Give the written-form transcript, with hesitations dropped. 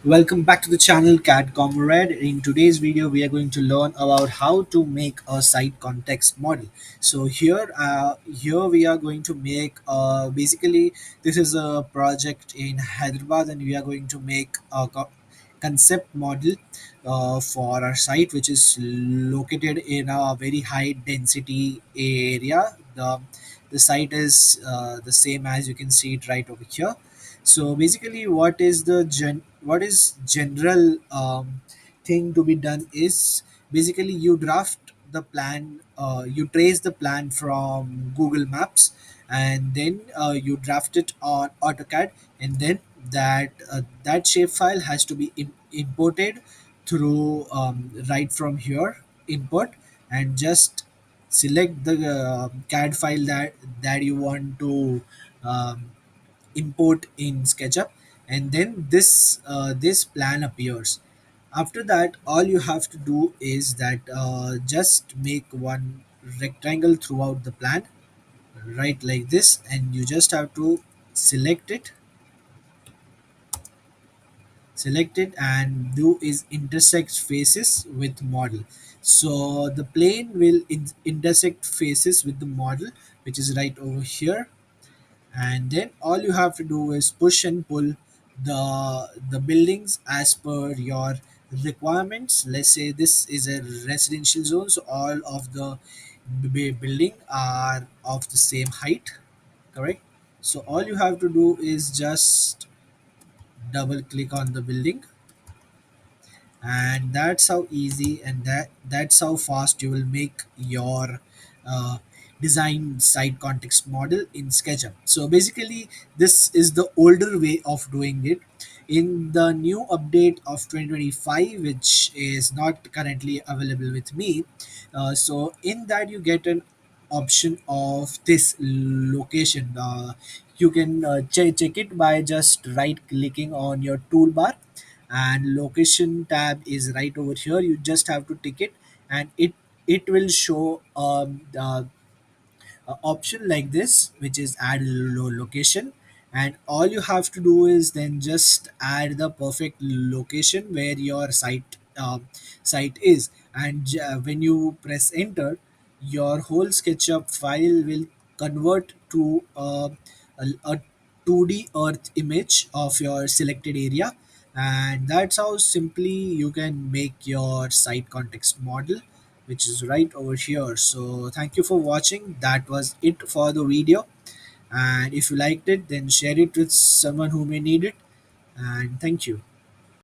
Welcome back to the channel Cat Comrade. In today's video, we are going to learn about how to make a site context model. So here we are going to make basically this is a project in Hyderabad, and we are going to make a concept model for our site, which is located in a very high density area. The site is the same as you can see it right over here. So basically, what is general thing to be done is basically you draft the plan, you trace the plan from Google Maps, and then you draft it on AutoCAD, and then that shapefile has to be imported through right from here import, and just select the CAD file that you want to um, import in SketchUp, and then this plan appears. After that, all you have to do is that just make one rectangle throughout the plan, right like this, and you just have to select it select it and do is intersect faces with model. So the plane will intersect faces with the model, which is right over here, and then all you have to do is push and pull the buildings as per your requirements. Let's say this is a residential zone, so all of the building are of the same height, correct? So all you have to do is just double click on the building, and that's how easy and that's how fast you will make your uh, design site context model in SketchUp. So basically, this is the older way of doing it. In the new update of 2025, which is not currently available with me, so in that you get an option of this location. You can check it by just right clicking on your toolbar, and location tab is right over here. You just have to tick it, and it will show the option like this, which is add location, and all you have to do is then just add the perfect location where your site is, and when you press enter, your whole SketchUp file will convert to a 2D earth image of your selected area, and that's how simply you can make your site context model, which is right over here. So thank you for watching. That was it for the video, and if you liked it, then share it with someone who may need it, and thank you.